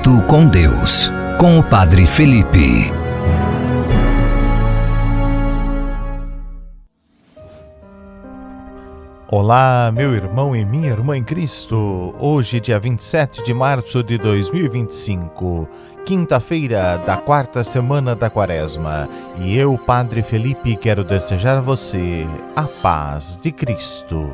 Minuto com Deus, com o Padre Felipe. Olá, meu irmão e minha irmã em Cristo. Hoje, dia 27 de março de 2025, quinta-feira da quarta semana da Quaresma. E eu, Padre Felipe, quero desejar a você a paz de Cristo.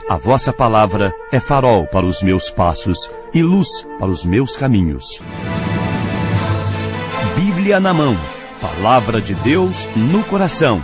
A vossa palavra é farol para os meus passos e luz para os meus caminhos. Bíblia na mão, palavra de Deus no coração.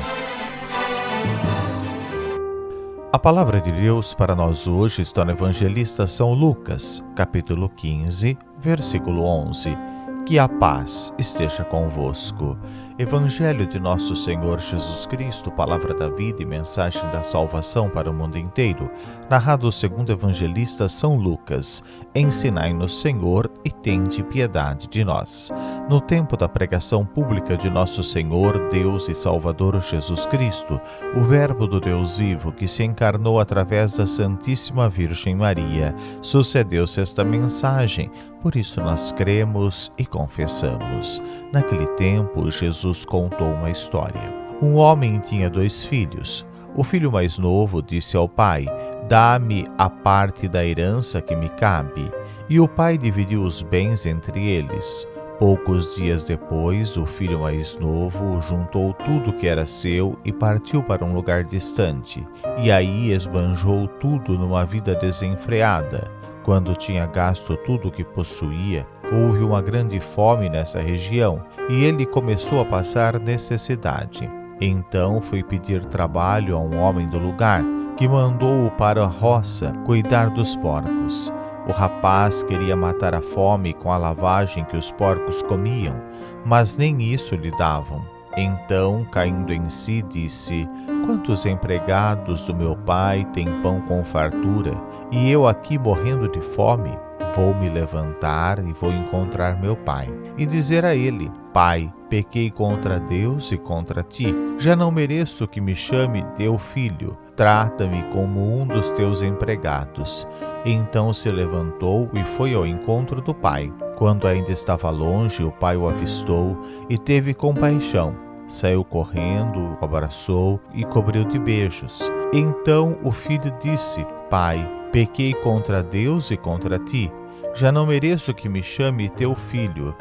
A palavra de Deus para nós hoje está no Evangelista São Lucas, capítulo 15, versículo 11. Que a paz esteja convosco. Evangelho de nosso Senhor Jesus Cristo, palavra da vida e mensagem da salvação para o mundo inteiro, narrado segundo o Evangelista São Lucas. Ensinai-nos, Senhor, e tende piedade de nós. No tempo da pregação pública de nosso Senhor, Deus e Salvador Jesus Cristo, o Verbo do Deus vivo que se encarnou através da Santíssima Virgem Maria, sucedeu-se esta mensagem. Por isso nós cremos e confessamos. Naquele tempo, Jesus contou uma história. Um homem tinha 2 filhos. O filho mais novo disse ao pai: "Dá-me a parte da herança que me cabe." E o pai dividiu os bens entre eles. Poucos dias depois, o filho mais novo juntou tudo que era seu e partiu para um lugar distante. E aí esbanjou tudo numa vida desenfreada. Quando tinha gasto tudo o que possuía, houve uma grande fome nessa região e ele começou a passar necessidade. Então foi pedir trabalho a um homem do lugar, que mandou-o para a roça cuidar dos porcos. O rapaz queria matar a fome com a lavagem que os porcos comiam, mas nem isso lhe davam. Então, caindo em si, disse: "Quantos empregados do meu pai têm pão com fartura, e eu aqui morrendo de fome? Vou me levantar e vou encontrar meu pai, e dizer a ele: Pai, pequei contra Deus e contra ti. Já não mereço que me chame teu filho. Trata-me como um dos teus empregados." Então se levantou e foi ao encontro do pai. Quando ainda estava longe, o pai o avistou e teve compaixão. Saiu correndo, o abraçou e cobriu de beijos. Então o filho disse: "Pai, pequei contra Deus e contra ti. Já não mereço que me chame teu filho."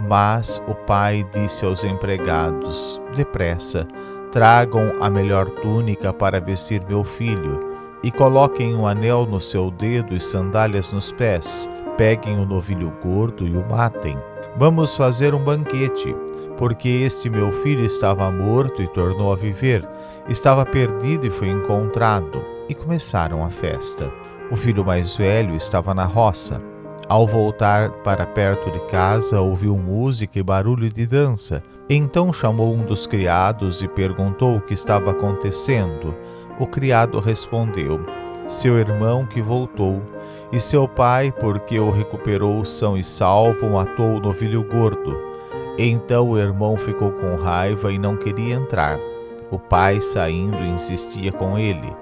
Mas o pai disse aos empregados: "Depressa, tragam a melhor túnica para vestir meu filho, e coloquem um anel no seu dedo e sandálias nos pés. Peguem o novilho gordo e o matem. Vamos fazer um banquete, porque este meu filho estava morto e tornou a viver, estava perdido e foi encontrado." E começaram a festa. O filho mais velho estava na roça. Ao voltar para perto de casa, ouviu música e barulho de dança. Então chamou um dos criados e perguntou o que estava acontecendo. O criado respondeu: "Seu irmão que voltou, e seu pai, porque o recuperou são e salvo, matou o novilho gordo." Então o irmão ficou com raiva e não queria entrar. O pai, saindo, insistia com ele,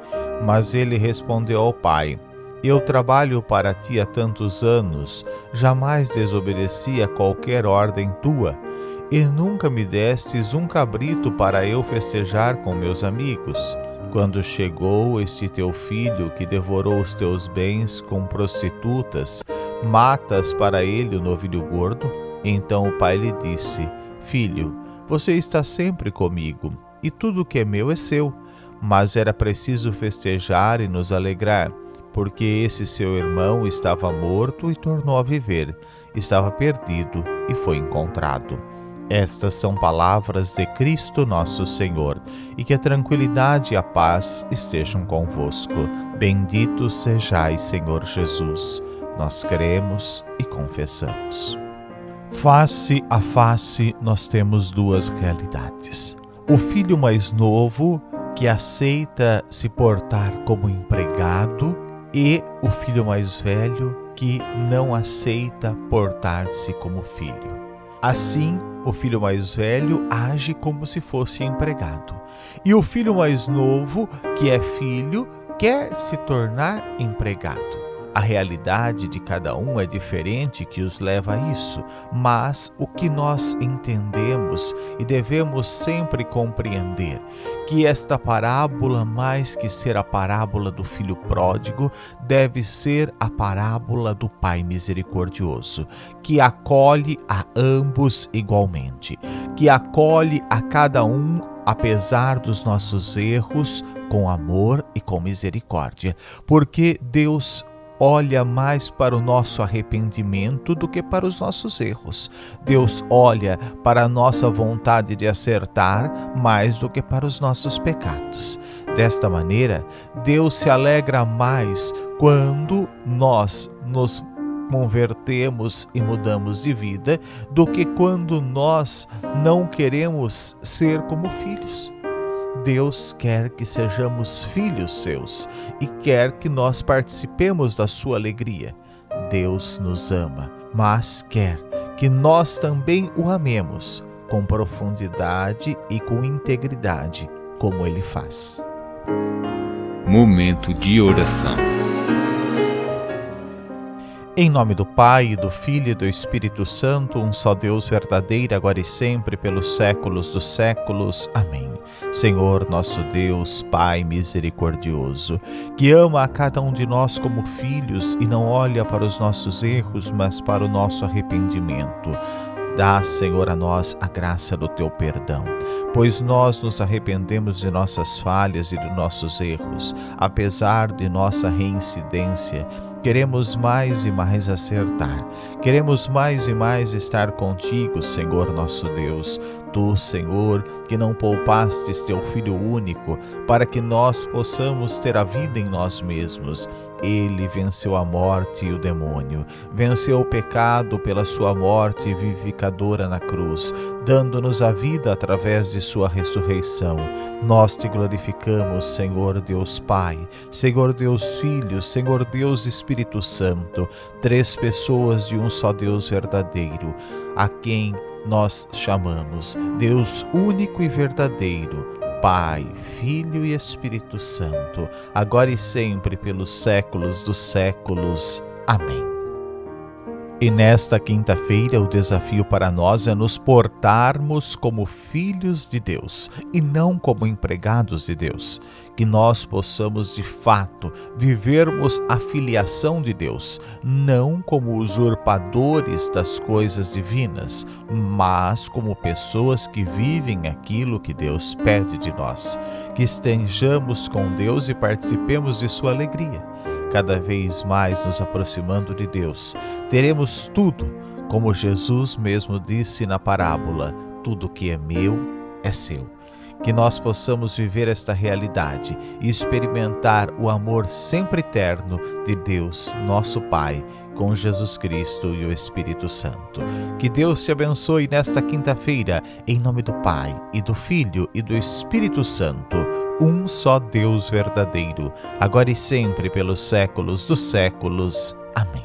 mas ele respondeu ao pai: "Eu trabalho para ti há tantos anos, jamais desobedeci a qualquer ordem tua, e nunca me destes um cabrito para eu festejar com meus amigos. Quando chegou este teu filho que devorou os teus bens com prostitutas, matas para ele o novilho gordo?" Então o pai lhe disse: "Filho, você está sempre comigo, e tudo que é meu é seu, mas era preciso festejar e nos alegrar, porque esse seu irmão estava morto e tornou a viver, estava perdido e foi encontrado." Estas são palavras de Cristo nosso Senhor, e que a tranquilidade e a paz estejam convosco. Bendito sejais, Senhor Jesus. Nós cremos e confessamos. Face a face, nós temos 2 realidades. O filho mais novo, que aceita se portar como empregado, e o filho mais velho, que não aceita portar-se como filho. Assim, o filho mais velho age como se fosse empregado. E o filho mais novo, que é filho, quer se tornar empregado. A realidade de cada um é diferente que os leva a isso, mas o que nós entendemos e devemos sempre compreender, que esta parábola, mais que ser a parábola do filho pródigo, deve ser a parábola do Pai misericordioso, que acolhe a ambos igualmente, que acolhe a cada um apesar dos nossos erros, com amor e com misericórdia, porque Deus olha mais para o nosso arrependimento do que para os nossos erros. Deus olha para a nossa vontade de acertar mais do que para os nossos pecados. Desta maneira, Deus se alegra mais quando nós nos convertemos e mudamos de vida do que quando nós não queremos ser como filhos. Deus quer que sejamos filhos seus e quer que nós participemos da sua alegria. Deus nos ama, mas quer que nós também o amemos com profundidade e com integridade, como Ele faz. Momento de oração. Em nome do Pai, do Filho e do Espírito Santo, um só Deus verdadeiro, agora e sempre, pelos séculos dos séculos. Amém. Senhor, nosso Deus, Pai misericordioso, que ama a cada um de nós como filhos e não olha para os nossos erros, mas para o nosso arrependimento. Dá, Senhor, a nós a graça do Teu perdão, pois nós nos arrependemos de nossas falhas e de nossos erros, apesar de nossa reincidência. Queremos mais e mais acertar. Queremos mais e mais estar contigo, Senhor nosso Deus. Tu, Senhor, que não poupastes teu Filho único, para que nós possamos ter a vida em nós mesmos. Ele venceu a morte e o demônio, venceu o pecado pela sua morte vivificadora na cruz, dando-nos a vida através de sua ressurreição. Nós te glorificamos, Senhor Deus Pai, Senhor Deus Filho, Senhor Deus Espírito Santo, três pessoas de um só Deus verdadeiro, a quem nós chamamos Deus único e verdadeiro, Pai, Filho e Espírito Santo, agora e sempre pelos séculos dos séculos. Amém. E nesta quinta-feira o desafio para nós é nos portarmos como filhos de Deus e não como empregados de Deus. Que nós possamos de fato vivermos a filiação de Deus, não como usurpadores das coisas divinas, mas como pessoas que vivem aquilo que Deus pede de nós. Que estejamos com Deus e participemos de sua alegria. Cada vez mais nos aproximando de Deus, teremos tudo, como Jesus mesmo disse na parábola: tudo que é meu é seu. Que nós possamos viver esta realidade e experimentar o amor sempre eterno de Deus, nosso Pai, com Jesus Cristo e o Espírito Santo. Que Deus te abençoe nesta quinta-feira, em nome do Pai, e do Filho e do Espírito Santo, um só Deus verdadeiro, agora e sempre pelos séculos dos séculos. Amém.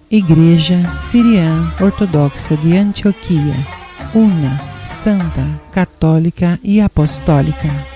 Igreja Siriana Ortodoxa de Antioquia, una, santa, católica e apostólica.